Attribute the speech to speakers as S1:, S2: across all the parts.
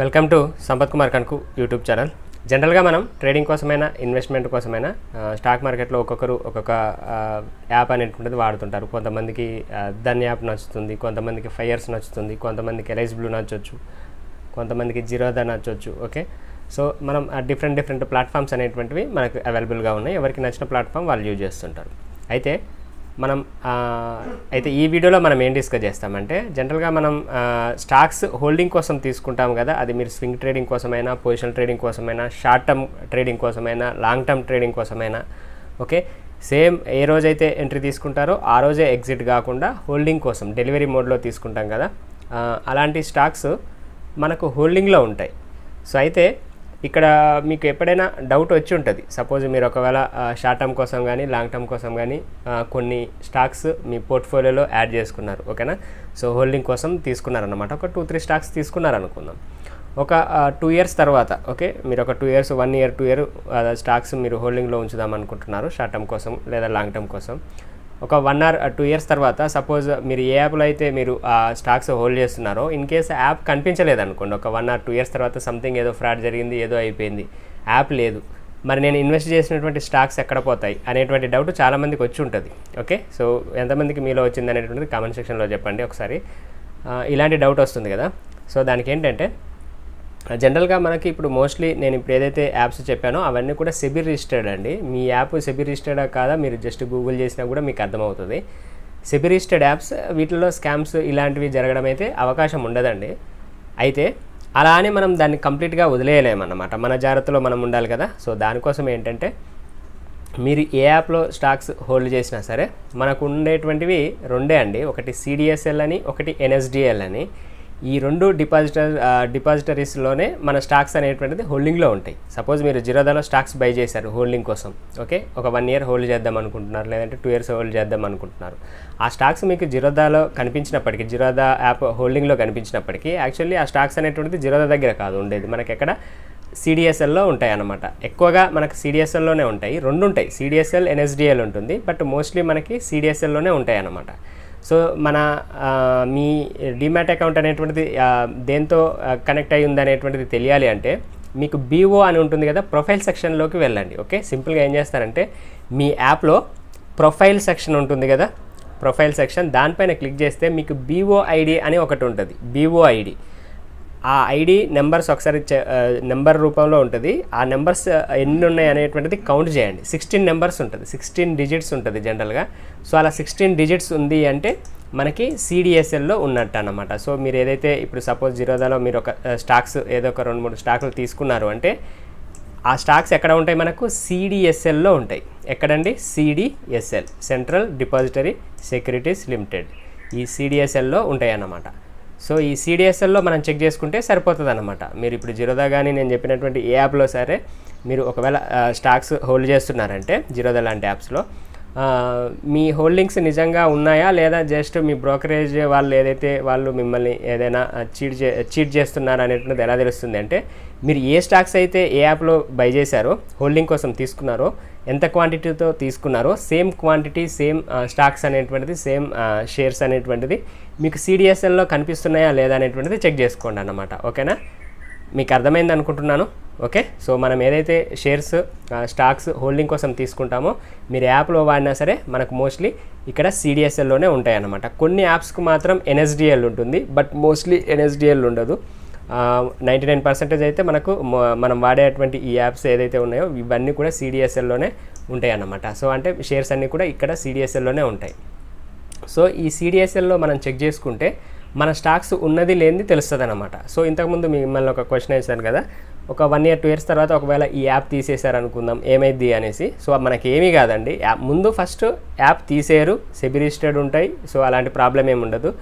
S1: Welcome to Sampath Kumar కన్కు YouTube channel. జనరల్గా మనం ట్రేడింగ్ కోసమైనా ఇన్వెస్ట్మెంట్ కోసమైనా స్టాక్ మార్కెట్లో ఒక్కొక్కరు ఒక్కొక్క యాప్ అనేటువంటిది వాడుతుంటారు. కొంతమందికి ధన్ యాప్ నచ్చుతుంది, కొంతమందికి ఫైర్స్ నచ్చుతుంది, కొంతమందికి ఎల్ఐసి బ్లూ నచ్చవచ్చు, కొంతమందికి జిరోదా నచ్చవచ్చు. ఓకే, సో మనం డిఫరెంట్ ప్లాట్ఫామ్స్ అనేటువంటివి మనకు అవైలబుల్గా ఉన్నాయి. ఎవరికి నచ్చిన ప్లాట్ఫామ్ వాళ్ళు యూజ్ చేస్తుంటారు. అయితే ఈ వీడియోలో మనం ఏం డిస్కస్ చేస్తామంటే, జనరల్గా మనం స్టాక్స్ హోల్డింగ్ కోసం తీసుకుంటాం కదా, అది మీరు స్వింగ్ ట్రేడింగ్ కోసమైనా, పొజిషనల్ ట్రేడింగ్ కోసమైనా, షార్ట్ టర్మ్ ట్రేడింగ్ కోసమైనా, లాంగ్ టర్మ్ ట్రేడింగ్ కోసమైనా, ఓకే, సేమ్ ఏ రోజైతే ఎంట్రీ తీసుకుంటారో ఆ రోజే ఎగ్జిట్ కాకుండా హోల్డింగ్ కోసం డెలివరీ మోడ్లో తీసుకుంటాం కదా, అలాంటి స్టాక్స్ మనకు హోల్డింగ్లో ఉంటాయి. సో అయితే ఇక్కడ మీకు ఎప్పుడైనా డౌట్ వచ్చి ఉంటుంది. సపోజ్ మీరు ఒకవేళ షార్ట్ టర్మ్ కోసం కానీ లాంగ్ టర్మ్ కోసం కానీ కొన్ని స్టాక్స్ మీ పోర్ట్ఫోలియోలో యాడ్ చేసుకున్నారు, ఓకేనా. సో హోల్డింగ్ కోసం తీసుకున్నారన్నమాట. ఒక 2-3 స్టాక్స్ తీసుకున్నారనుకుందాం. ఒక 2 ఇయర్స్ తర్వాత, ఓకే, మీరు ఒక 2 ఇయర్స్ 1 ఇయర్ 2 ఇయర్ స్టాక్స్ మీరు హోల్డింగ్లో ఉంచుదాం అనుకుంటున్నారు షార్ట్ టర్మ్ కోసం లేదా లాంగ్ టర్మ్ కోసం. ఒక 1 or 2 ఇయర్స్ తర్వాత సపోజ్ మీరు ఏ యాప్లో అయితే మీరు ఆ స్టాక్స్ హోల్డ్ చేస్తున్నారో, ఇన్ కేస్ యాప్ కనిపించలేదు అనుకోండి, ఒక 1 or 2 ఇయర్స్ తర్వాత సంథింగ్ ఏదో ఫ్రాడ్ జరిగింది, ఏదో అయిపోయింది, యాప్ లేదు, మరి నేను ఇన్వెస్ట్ చేసినటువంటి స్టాక్స్ ఎక్కడ పోతాయి అనేటువంటి డౌట్ చాలామందికి వచ్చి ఉంటుంది. ఓకే, సో ఎంతమందికి మీలో వచ్చింది అనేటువంటిది కామెంట్ సెక్షన్లో చెప్పండి ఒకసారి. ఇలాంటి డౌట్ వస్తుంది కదా. సో దానికి ఏంటంటే, జనరల్గా మనకి ఇప్పుడు మోస్ట్లీ నేను ఇప్పుడు ఏదైతే యాప్స్ చెప్పానో అవన్నీ కూడా సెబీ రిజిస్టర్డ్ అండి. మీ యాప్ సెబీ రిజిస్టర్డా కాదా మీరు జస్ట్ గూగుల్ చేసినా కూడా మీకు అర్థమవుతుంది. సెబీ రిజిస్టర్డ్ యాప్స్, వీటిలో స్కామ్స్ ఇలాంటివి జరగడం అయితే అవకాశం ఉండదండి. అయితే అలా అని మనం దాన్ని కంప్లీట్గా వదిలేయలేమన్నమాట. మన జాగ్రత్తలో మనం ఉండాలి కదా. సో దానికోసం ఏంటంటే, మీరు ఏ యాప్లో స్టాక్స్ హోల్డ్ చేసినా సరే మనకు ఉండేటువంటివి రెండే అండి. ఒకటి సిడిఎస్ఎల్ అని, ఒకటి ఎన్ఎస్డిఎల్ అని. ఈ రెండు డిపాజిటరీస్లోనే మన స్టాక్స్ అనేటువంటిది హోల్డింగ్లో ఉంటాయి. సపోజ్ మీరు జిరోదాలో స్టాక్స్ బై చేశారు హోల్డింగ్ కోసం, ఓకే, ఒక 1 ఇయర్ హోల్డ్ చేద్దాం అనుకుంటున్నారు, లేదంటే 2 ఇయర్స్ హోల్డ్ చేద్దాం అనుకుంటున్నారు. ఆ స్టాక్స్ మీకు జిరోదాలో కనిపించినప్పటికీ, జిరోదా యాప్ హోల్డింగ్లో కనిపించినప్పటికీ యాక్చువల్లీ ఆ స్టాక్స్ అనేటువంటిది జిరోదా దగ్గర కాదు ఉండేది, మనకి ఎక్కడ సిడిఎస్ఎల్లో ఉంటాయి అన్నమాట. ఎక్కువగా మనకు సిడిఎస్ఎల్లోనే ఉంటాయి. రెండు ఉంటాయి, సిడిఎస్ఎల్ ఎన్ఎస్డిఎల్ ఉంటుంది, బట్ మోస్ట్లీ మనకి సిడిఎస్ఎల్లోనే ఉంటాయి అన్నమాట. సో మన మీ డిమాట్ అకౌంట్ అనేటువంటిది దేంతో కనెక్ట్ అయ్యి ఉంది అనేటువంటిది తెలియాలి అంటే, మీకు బీఓ అని ఉంటుంది కదా, ప్రొఫైల్ సెక్షన్లోకి వెళ్ళండి. ఓకే, సింపుల్గా ఏం చేస్తారంటే, మీ యాప్లో ప్రొఫైల్ సెక్షన్ ఉంటుంది కదా, ప్రొఫైల్ సెక్షన్ దానిపైన క్లిక్ చేస్తే మీకు బీఓ ఐడి అని ఒకటి ఉంటుంది. బీఓ ఐడి, ఆ ఐడి నెంబర్స్ ఒకసారి నెంబర్ రూపంలో ఉంటుంది. ఆ నెంబర్స్ ఎన్ని ఉన్నాయి అనేటువంటిది కౌంట్ చేయండి. 16 నెంబర్స్ ఉంటుంది, 16 డిజిట్స్ ఉంటుంది జనరల్గా. సో అలా 16 డిజిట్స్ ఉంది అంటే మనకి సిడిఎస్ఎల్లో ఉన్నట్టు అన్నమాట. సో మీరు ఏదైతే ఇప్పుడు సపోజ్ జిరోదాలో మీరు ఒక స్టాక్స్ ఏదో ఒక 2-3 స్టాకులు తీసుకున్నారు అంటే, ఆ స్టాక్స్ ఎక్కడ ఉంటాయి మనకు సిడిఎస్ఎల్లో ఉంటాయి. ఎక్కడండి? CDSL, central depository securities limited, ఈ సిడిఎస్ఎల్లో ఉంటాయి అన్నమాట. సో ఈ సిడిఎస్ఎల్లో మనం చెక్ చేసుకుంటే సరిపోతుంది అన్నమాట. మీరు ఇప్పుడు జిరోదా కానీ నేను చెప్పినటువంటి ఏ యాప్లో సరే మీరు ఒకవేళ స్టాక్స్ హోల్డ్ చేస్తున్నారంటే, జిరోదా లాంటి యాప్స్లో మీ హోల్డింగ్స్ నిజంగా ఉన్నాయా లేదా జస్ట్ మీ బ్రోకరేజ్ వాళ్ళు ఏదైతే వాళ్ళు మిమ్మల్ని ఏదైనా చీట్ చేస్తున్నారు అనేటువంటిది ఎలా తెలుస్తుంది అంటే, మీరు ఏ స్టాక్స్ అయితే ఏ యాప్లో బై చేశారో, హోల్డింగ్ కోసం తీసుకున్నారో, ఎంత క్వాంటిటీతో తీసుకున్నారో సేమ్ క్వాంటిటీ, సేమ్ స్టాక్స్ అనేటువంటిది, సేమ్ షేర్స్ అనేటువంటిది మీకు సిడిఎస్ఎల్లో కనిపిస్తున్నాయా లేదా అనేటువంటిది చెక్ చేసుకోండి అన్నమాట. ఓకేనా, మీకు అర్థమైంది అనుకుంటున్నాను. ఓకే, సో మనం ఏదైతే షేర్స్ స్టాక్స్ హోల్డింగ్ కోసం తీసుకుంటామో మీరు యాప్లో వాడినా సరే మనకు మోస్ట్లీ ఇక్కడ సిడిఎస్ఎల్లోనే ఉంటాయి అన్నమాట. కొన్ని యాప్స్కి మాత్రం ఎన్ఎస్డిఎల్ ఉంటుంది, బట్ మోస్ట్లీ ఎన్ఎస్డిఎల్ ఉండదు. 99% అయితే మనకు మనం వాడేటువంటి ఈ యాప్స్ ఏదైతే ఉన్నాయో ఇవన్నీ కూడా సిడిఎస్ఎల్లోనే ఉంటాయి అన్నమాట. సో అంటే షేర్స్ అన్నీ కూడా ఇక్కడ సిడిఎస్ఎల్లోనే ఉంటాయి. సో ఈ సిడిఎస్ఎల్లో మనం చెక్ చేసుకుంటే మన స్టాక్స్ ఉన్నది లేనిది తెలుస్తుంది అన్నమాట. సో ఇంతకుముందు మిమ్మల్ని ఒక క్వశ్చన్ వేసాను కదా, ఒక 1 year 2 years తర్వాత ఒకవేళ ఈ యాప్ తీసేశారనుకుందాం, ఏమైంది అనేసి. సో మనకి ఏమీ కాదండి, ముందు ఫస్ట్ యాప్ తీసేయరు, సెబీ రిజిస్టర్డ్ ఉంటాయి. సో అలాంటి ప్రాబ్లం ఏమి ఉండదు.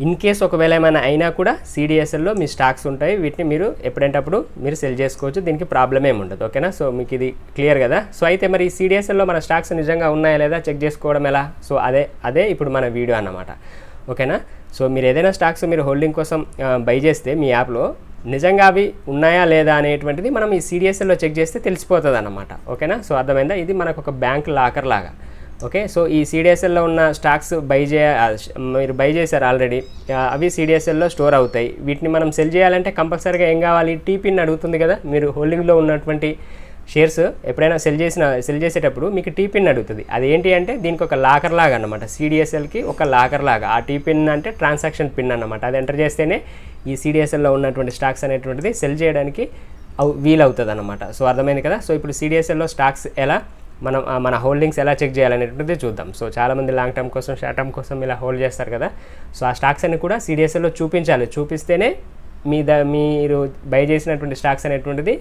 S1: ఇన్ కేస్ ఒకవేళ ఏమైనా అయినా కూడా సిడిఎస్ఎల్లో మీ స్టాక్స్ ఉంటాయి, వీటిని మీరు ఎప్పుడంటే అప్పుడు మీరు సెల్ చేసుకోవచ్చు, దీనికి ప్రాబ్లం ఏమి ఉండదు. ఓకేనా, సో మీకు ఇది క్లియర్ కదా. సో అయితే మరి సిడిఎస్ఎల్లో మన స్టాక్స్ నిజంగా ఉన్నాయా లేదా చెక్ చేసుకోవడం ఎలా? సో అదే ఇప్పుడు మన వీడియో అన్నమాట. ఓకేనా, సో మీరు ఏదైనా స్టాక్స్ మీరు హోల్డింగ్ కోసం బై చేస్తే మీ యాప్లో నిజంగా అవి ఉన్నాయా లేదా అనేటువంటిది మనం ఈ సిడిఎస్ఎల్లో చెక్ చేస్తే తెలిసిపోతుంది అన్నమాట. ఓకేనా, సో అర్థమైందా? ఇది మనకు ఒక బ్యాంక్ లాకర్ లాగా. ఓకే. సో ఈ సిడిఎస్ఎల్లో ఉన్న స్టాక్స్ మీరు బై చేశారు ఆల్రెడీ, అవి సిడిఎస్ఎల్లో స్టోర్ అవుతాయి. వీటిని మనం సెల్ చేయాలంటే కంపల్సరీగా ఏం కావాలి, టీపిన్ అడుగుతుంది కదా. మీరు హోల్డింగ్లో ఉన్నటువంటి షేర్స్ ఎప్పుడైనా సెల్ చేసేటప్పుడు మీకు టీపిన్ అడుగుతుంది. అది ఏంటి అంటే దీనికి ఒక లాకర్ లాగా అన్నమాట, సిడిఎస్ఎల్కి ఒక లాకర్ లాగా. ఆ టీపిన్ అంటే ట్రాన్సాక్షన్ పిన్ అన్నమాట. అది ఎంటర్ చేస్తేనే ఈ సిడిఎస్ఎల్లో ఉన్నటువంటి స్టాక్స్ అనేటువంటిది సెల్ చేయడానికి వీలవుతుంది అన్నమాట. సో అర్థమైంది కదా. సో ఇప్పుడు సిడిఎస్ఎల్లో స్టాక్స్ ఎలా మనం మన హోల్డింగ్స్ ఎలా చెక్ చేయాలనేటువంటిది చూద్దాం. సో చాలామంది లాంగ్ టర్మ్ కోసం, షార్ట్ టర్మ్ కోసం ఇలా హోల్డ్ చేస్తారు కదా. సో ఆ స్టాక్స్ అన్ని కూడా సిడిఎస్ఎల్లో చూపించాలి. చూపిస్తేనే మీరు బై చేసినటువంటి స్టాక్స్ అనేటువంటిది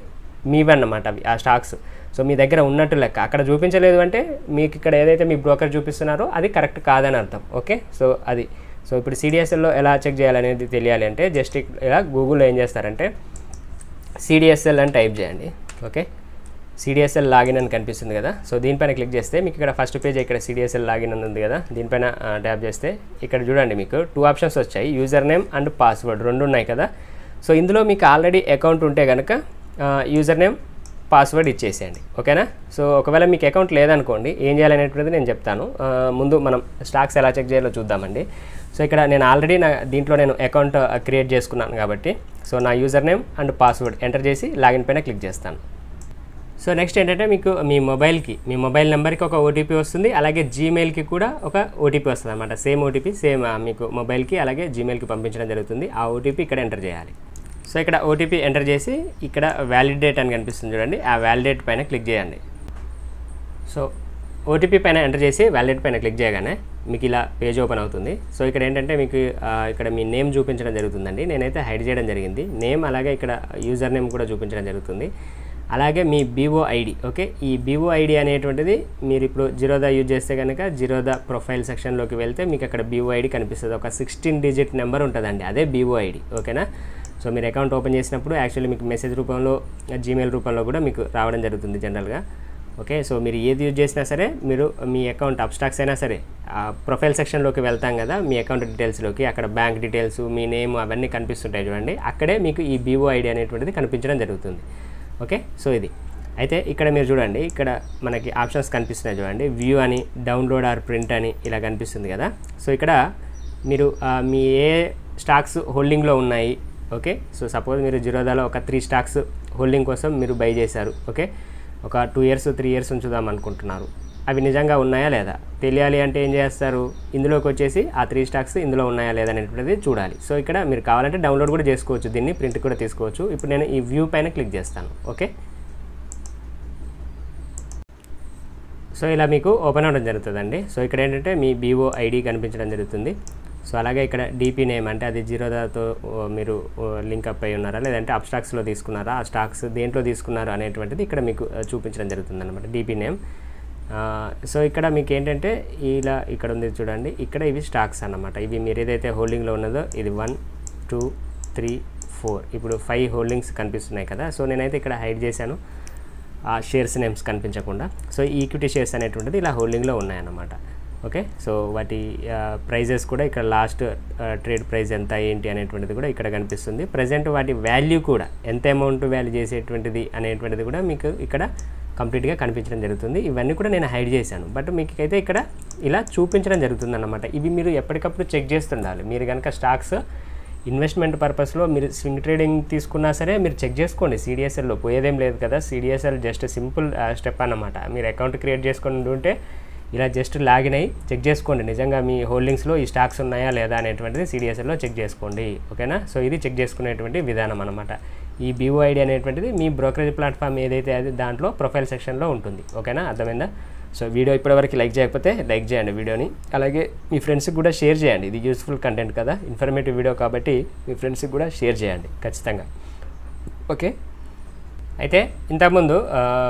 S1: మీవన్నమాట అవి ఆ స్టాక్స్. సో మీ దగ్గర ఉన్నట్టు లెక్క. అక్కడ చూపించలేదు అంటే మీకు ఇక్కడ ఏదైతే మీ బ్రోకర్ చూపిస్తున్నారో అది కరెక్ట్ కాదని అర్థం. ఓకే. సో అది ఇప్పుడు సిడిఎస్ఎల్లో ఎలా చెక్ చేయాలనేది తెలియాలి అంటే జస్ట్ ఇలా గూగుల్లో ఏం చేస్తారంటే సిడిఎస్ఎల్ అని టైప్ చేయండి. ఓకే. సిడిఎస్ఎల్ లాగిన్ అని కనిపిస్తుంది కదా. సో దీనిపైన క్లిక్ చేస్తే మీకు ఇక్కడ ఫస్ట్ పేజ్ ఇక్కడ సిడిఎస్ఎల్ లాగిన్ అని ఉంది కదా. దీనిపైన ట్యాప్ చేస్తే ఇక్కడ చూడండి మీకు 2 ఆప్షన్స్ వచ్చాయి, యూజర్ నేమ్ అండ్ పాస్వర్డ్ 2 ఉన్నాయి కదా. సో ఇందులో మీకు ఆల్రెడీ అకౌంట్ ఉంటే కనుక యూజర్ నేమ్ పాస్వర్డ్ ఇచ్చేసేయండి. ఓకేనా. సో ఒకవేళ మీకు అకౌంట్ లేదనుకోండి ఏం చేయాలనేటువంటిది నేను చెప్తాను. ముందు మనం స్టాక్స్ ఎలా చెక్ చేయాలో చూద్దామండి. సో ఇక్కడ నేను ఆల్రెడీ దీంట్లో నేను అకౌంట్ క్రియేట్ చేసుకున్నాను కాబట్టి సో నా user name and password enter చేసి లాగిన్ పైన క్లిక్ చేస్తాను. సో నెక్స్ట్ ఏంటంటే మీకు మీ మొబైల్ నెంబర్కి ఒక ఓటీపీ వస్తుంది, అలాగే జీమెయిల్కి కూడా ఒక ఓటీపీ వస్తుంది అన్నమాట. సేమ్ ఓటీపీ మీకు మొబైల్కి అలాగే జీమెయిల్కి పంపించడం జరుగుతుంది. ఆ ఓటీపీ ఇక్కడ ఎంటర్ చేయాలి. సో ఇక్కడ ఓటీపీ ఎంటర్ చేసి ఇక్కడ వ్యాలిడేట్ అని కనిపిస్తుంది చూడండి, ఆ వ్యాలిడేట్ పైన క్లిక్ చేయండి. సో ఓటీపీ పైన ఎంటర్ చేసి వ్యాలిడేట్ పైన క్లిక్ చేయగానే మీకు ఇలా పేజ్ ఓపెన్ అవుతుంది. సో ఇక్కడ ఏంటంటే మీకు ఇక్కడ మీ నేమ్ చూపించడం జరుగుతుందండి. నేనైతే హైడ్ చేయడం జరిగింది నేమ్, అలాగే ఇక్కడ యూజర్ నేమ్ కూడా చూపించడం జరుగుతుంది, అలాగే మీ బీఓ ఐడి. ఓకే. ఈ బీఓ ఐడి అనేటువంటిది మీరు ఇప్పుడు జిరోదా యూజ్ చేస్తే కనుక జిరోదా ప్రొఫైల్ సెక్షన్లోకి వెళ్తే మీకు అక్కడ బీఓ ఐడి కనిపిస్తుంది. ఒక 16 డిజిట్ నెంబర్ ఉంటుందండి, అదే బీఓ ఐడి. ఓకేనా. సో మీరు అకౌంట్ ఓపెన్ చేసినప్పుడు యాక్చువల్లీ మీకు మెసేజ్ రూపంలో, జీమెయిల్ రూపంలో కూడా మీకు రావడం జరుగుతుంది జనరల్గా. ఓకే. సో మీరు ఏది యూజ్ చేసినా సరే మీరు మీ అకౌంట్ అబ్స్ట్రాక్ట్స్ అయినా సరే ప్రొఫైల్ సెక్షన్లోకి వెళ్తాం కదా, మీ అకౌంట్ డీటెయిల్స్లోకి, అక్కడ బ్యాంక్ డీటెయిల్స్, మీ నేమ్ అవన్నీ కనిపిస్తుంటాయి చూడండి, అక్కడే మీకు ఈ బీఓ ఐడి అనేటువంటిది కనిపించడం జరుగుతుంది. ఓకే. సో ఇది అయితే ఇక్కడ మీరు చూడండి, ఇక్కడ మనకి ఆప్షన్స్ కనిపిస్తున్నాయి చూడండి, వ్యూ అని, డౌన్లోడ్ ఆర్ ప్రింట్ అని ఇలా కనిపిస్తుంది కదా. సో ఇక్కడ మీరు మీ ఏ స్టాక్స్ హోల్డింగ్లో ఉన్నాయి. ఓకే. సో సపోజ్ మీరు జిరోదాలో ఒక 3 స్టాక్స్ హోల్డింగ్ కోసం మీరు బై చేశారు. ఓకే. ఒక 2 years 3 years ఉంచుదాం అనుకుంటున్నారు. అవి నిజంగా ఉన్నాయా లేదా తెలియాలి అంటే ఏం చేస్తారు, ఇందులోకి వచ్చేసి ఆ 3 స్టాక్స్ ఇందులో ఉన్నాయా లేదా అనేటువంటిది చూడాలి. సో ఇక్కడ మీరు కావాలంటే డౌన్లోడ్ కూడా చేసుకోవచ్చు, దీన్ని ప్రింట్ కూడా తీసుకోవచ్చు. ఇప్పుడు నేను ఈ వ్యూ పైన క్లిక్ చేస్తాను. ఓకే. సో ఇలా మీకు ఓపెన్ అవ్వడం జరుగుతుందండి. సో ఇక్కడ ఏంటంటే మీ బీఓ ఐడి కనిపించడం జరుగుతుంది. సో అలాగే ఇక్కడ డీపీ నేమ్ అంటే అది జిరోదాతో మీరు లింక్ అప్ అయి ఉన్నారా లేదంటే అబ్స్ట్రాక్ట్స్లో తీసుకున్నారా, ఆ స్టాక్స్ దేంట్లో తీసుకున్నారు అనేటువంటిది ఇక్కడ మీకు చూపించడం జరుగుతుంది అనమాట, డీపీ నేమ్. సో ఇక్కడ మీకు ఏంటంటే ఇలా ఇక్కడ ఉంది చూడండి, ఇక్కడ ఇవి స్టాక్స్ అన్నమాట. ఇవి మీరు ఏదైతే హోల్డింగ్లో ఉన్నదో ఇది 1 2 3 4 ఇప్పుడు 5 హోల్డింగ్స్ కనిపిస్తున్నాయి కదా. సో నేనైతే ఇక్కడ హైడ్ చేశాను ఆ షేర్స్ నేమ్స్ కనిపించకుండా. సో ఈక్విటీ షేర్స్ అనేటువంటిది ఇలా హోల్డింగ్లో ఉన్నాయన్నమాట. ఓకే. సో వాటి ప్రైజెస్ కూడా ఇక్కడ లాస్ట్ ట్రేడ్ ప్రైస్ ఎంత ఏంటి అనేటువంటిది కూడా ఇక్కడ కనిపిస్తుంది. ప్రజెంట్ వాటి వాల్యూ కూడా ఎంత అమౌంట్ వాల్యూ చేసేటువంటిది అనేటువంటిది కూడా మీకు ఇక్కడ కంప్లీట్గా కనిపించడం జరుగుతుంది. ఇవన్నీ కూడా నేను హైడ్ చేశాను, బట్ మీకు అయితే ఇక్కడ ఇలా చూపించడం జరుగుతుంది అన్నమాట. ఇవి మీరు ఎప్పటికప్పుడు చెక్ చేస్తుండాలి. మీరు కనుక స్టాక్స్ ఇన్వెస్ట్మెంట్ పర్పస్లో మీరు స్వింగ్ ట్రేడింగ్ తీసుకున్నా సరే మీరు చెక్ చేసుకోండి. సిడిఎస్ఎల్లో పోయేదేం లేదు కదా. సిడిఎస్ఎల్ జస్ట్ సింపుల్ స్టెప్ అన్నమాట. మీరు అకౌంట్ క్రియేట్ చేసుకొని ఉంటే ఇలా జస్ట్ లాగిన్ అయ్యి చెక్ చేసుకోండి, నిజంగా మీ హోల్డింగ్స్లో ఈ స్టాక్స్ ఉన్నాయా లేదా అనేటువంటిది సిడిఎస్ఎల్లో చెక్ చేసుకోండి. ఓకేనా. సో ఇది చెక్ చేసుకునేటువంటి విధానం అనమాట. ఈ బీఓ ఐడి అనేటువంటిది మీ బ్రోకరేజ్ ప్లాట్ఫామ్ ఏదైతే అది దాంట్లో ప్రొఫైల్ సెక్షన్లో ఉంటుంది. ఓకేనా, అర్థమైందా. సో వీడియో ఇప్పటివరకు లైక్ చేయకపోతే లైక్ చేయండి వీడియోని, అలాగే మీ ఫ్రెండ్స్కి కూడా షేర్ చేయండి. ఇది యూస్ఫుల్ కంటెంట్ కదా, ఇన్ఫర్మేటివ్ వీడియో కాబట్టి మీ ఫ్రెండ్స్కి కూడా షేర్ చేయండి ఖచ్చితంగా. ఓకే. అయితే ఇంతకుముందు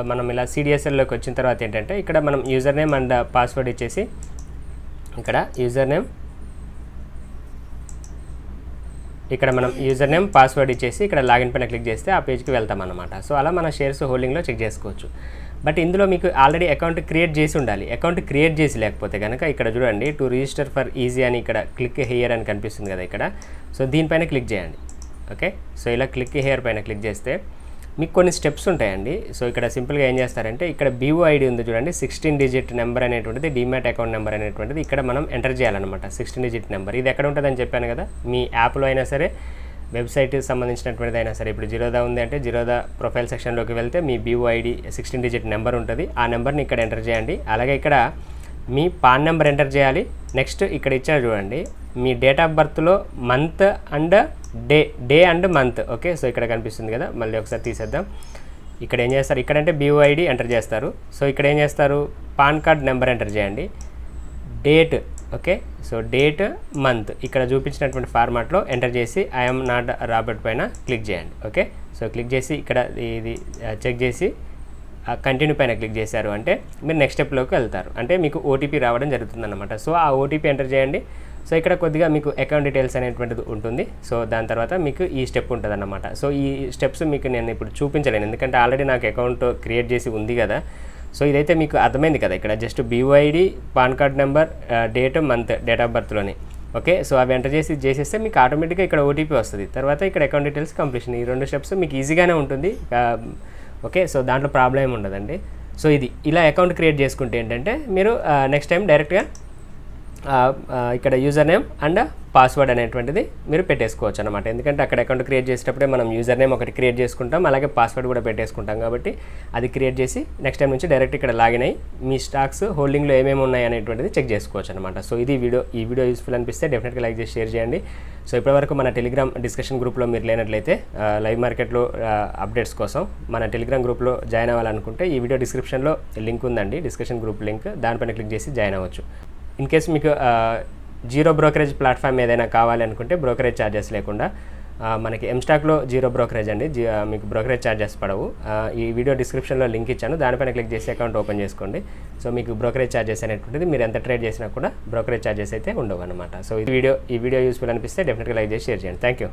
S1: మనం ఇలా సిడిఎస్ఎల్లోకి వచ్చిన తర్వాత ఏంటంటే ఇక్కడ మనం యూజర్ నేమ్ అండ్ పాస్వర్డ్ ఇచ్చేసి ఇక్కడ యూజర్ నేమ్ పాస్వర్డ్ ఇచ్చేసి ఇక్కడ లాగిన్ పైన క్లిక్ చేస్తే ఆ పేజ్కి వెళ్తాం అన్నమాట. సో అలా మన షేర్స్ హోల్డింగ్లో చెక్ చేసుకోవచ్చు. బట్ ఇందులో మీకు ఆల్రెడీ అకౌంట్ క్రియేట్ చేసి ఉండాలి. అకౌంట్ క్రియేట్ చేసి లేకపోతే కనుక ఇక్కడ చూడండి టు రిజిస్టర్ ఫర్ ఈజీ అని ఇక్కడ క్లిక్ హియర్ అని కనిపిస్తుంది కదా ఇక్కడ. సో దీనిపైన క్లిక్ చేయండి. ఓకే. సో ఇలా క్లిక్ హియర్ పైన క్లిక్ చేస్తే మీకు కొన్ని స్టెప్స్ ఉంటాయండి. సో ఇక్కడ సింపుల్గా ఏం చేస్తారంటే ఇక్కడ BOID ఉంది చూడండి, 16 డిజిట్ నెంబర్ అనేటువంటిది డీమ్యాట్ అకౌంట్ నెంబర్ అనేటువంటిది ఇక్కడ మనం ఎంటర్ చేయాలన్నమాట. 16 డిజిట్ నెంబర్ ఇది ఎక్కడ ఉంటుందని చెప్పాను కదా, మీ యాప్లో అయినా సరే వెబ్సైట్కి సంబంధించినటువంటిది అయినా సరే. ఇప్పుడు జిరోదా ఉంది అంటే జిరోదా ప్రొఫైల్ సెక్షన్లోకి వెళ్తే మీ BOID 16 డిజిట్ నెంబర్ ఉంటుంది. ఆ నెంబర్ని ఇక్కడ ఎంటర్ చేయండి. అలాగే ఇక్కడ మీ పాన్ నెంబర్ ఎంటర్ చేయాలి. నెక్స్ట్ ఇక్కడ ఇచ్చారు చూడండి, మీ డేట్ ఆఫ్ బర్త్లో month and day and month. Okay, so ఇక్కడ కనిపిస్తుంది కదా, మళ్ళీ ఒకసారి తీసేద్దాం. ఇక్కడ ఏం చేస్తారు, ఇక్కడంటే BOID ఎంటర్ చేస్తారు. సో ఇక్కడ ఏం చేస్తారు, పాన్ కార్డ్ నెంబర్ ఎంటర్ చేయండి, date. Okay, so date, month ఇక్కడ చూపించినటువంటి ఫార్మాట్లో ఎంటర్ చేసి ఐఎమ్ నాట్ రాబర్ట్ పైన క్లిక్ చేయండి. ఓకే, సో క్లిక్ చేసి ఇక్కడ ఇది చెక్ చేసి కంటిన్యూ పైన క్లిక్ చేశారు అంటే మీరు నెక్స్ట్ స్టెప్లోకి వెళ్తారు. అంటే మీకు OTP రావడం జరుగుతుందన్నమాట. సో ఆ OTP ఎంటర్ చేయండి. సో ఇక్కడ కొద్దిగా మీకు అకౌంట్ డీటెయిల్స్ అనేటువంటిది ఉంటుంది. సో దాని తర్వాత మీకు ఈ స్టెప్ ఉంటుంది అన్నమాట. సో ఈ స్టెప్స్ మీకు నేను ఇప్పుడు చూపించలేను, ఎందుకంటే ఆల్రెడీ నాకు అకౌంట్ క్రియేట్ చేసి ఉంది కదా. సో ఇదైతే మీకు అర్థమైంది కదా, ఇక్కడ just BOID, PAN card number, date, month, date of బర్త్లోని. ఓకే, సో అవి ఎంటర్ చేసేస్తే మీకు ఆటోమేటిక్గా ఇక్కడ OTP వస్తుంది. తర్వాత ఇక్కడ అకౌంట్ డీటెయిల్స్ కంప్లీషన్. ఈ 2 స్టెప్స్ మీకు ఈజీగానే ఉంటుంది. ఓకే, సో దాంట్లో ప్రాబ్లం ఏమి ఉండదండి. సో ఇది ఇలా అకౌంట్ క్రియేట్ చేసుకుంటే ఏంటంటే మీరు నెక్స్ట్ టైం డైరెక్ట్గా ఇక్కడ యూజర్ నేమ్ అండ్ పాస్వర్డ్ అనేటువంటిది మీరు పెట్టేసుకోవచ్చు అనమాట. ఎందుకంటే అక్కడ అకౌంట్ క్రియేట్ చేసేటప్పుడే మనం యూజర్ నేమ్ ఒకటి క్రియేట్ చేసుకుంటాం, అలాగే పాస్వర్డ్ కూడా పెట్టేసుకుంటాం. కాబట్టి అది క్రియేట్ చేసి నెక్స్ట్ టైం నుంచి డైరెక్ట్ ఇక్కడ లాగిన్ అయ్యి మీ స్టాక్స్ హోల్డింగ్లో ఏమేమి ఉన్నాయి అనేటువంటిది చెక్ చేసుకోవచ్చు అనమాట. సో ఇది ఈ వీడియో యూస్ఫుల్ అనిపిస్తే డెఫినెట్గా లైక్ చేసి షేర్ చేయండి. సో ఇప్పటివరకు మన టెలిగ్రామ్ డిస్కషన్ గ్రూప్లో మీరు లేనట్లయితే లైవ్ మార్కెట్లో అప్డేట్స్ కోసం మన టెలిగ్రామ్ గ్రూప్లో జాయిన్ అవ్వాలనుకుంటే ఈ వీడియో డిస్క్రిప్షన్లో లింక్ ఉందండి, డిస్కషన్ గ్రూప్ లింక్, దానిపైన క్లిక్ చేసి జాయిన్ అవ్వచ్చు. ఇన్ కేస్ మీకు జీరో బ్రోకరేజ్ ప్లాట్ఫామ్ ఏదైనా కావాలి అనుకుంటే బ్రోకరేజ్ ఛార్జెస్ లేకుండా మనకి ఎంస్టాక్లో జీరో బ్రోకరేజ్ అండి, మీకు బ్రోకరేజ్ ఛార్జెస్ పడవు. ఈ వీడియో డిస్క్రిప్షన్లో లింక్ ఇచ్చాను, దానిపైన క్లిక్ చేసి అకౌంట్ ఓపెన్ చేసుకోండి. సో మీకు బ్రోకరేజ్ ఛార్జెస్ అనేటువంటిది మీరు ఎంత ట్రేడ్ చేసినా కూడా బ్రోకరేజ్ ఛార్జెస్ అయితే ఉండవు అనమాట. సో ఈ వీడియో యూస్ఫుల్ అనిపిస్తే డెఫినెట్గా లైక్ చేసి షేర్ చేయండి. Thank you.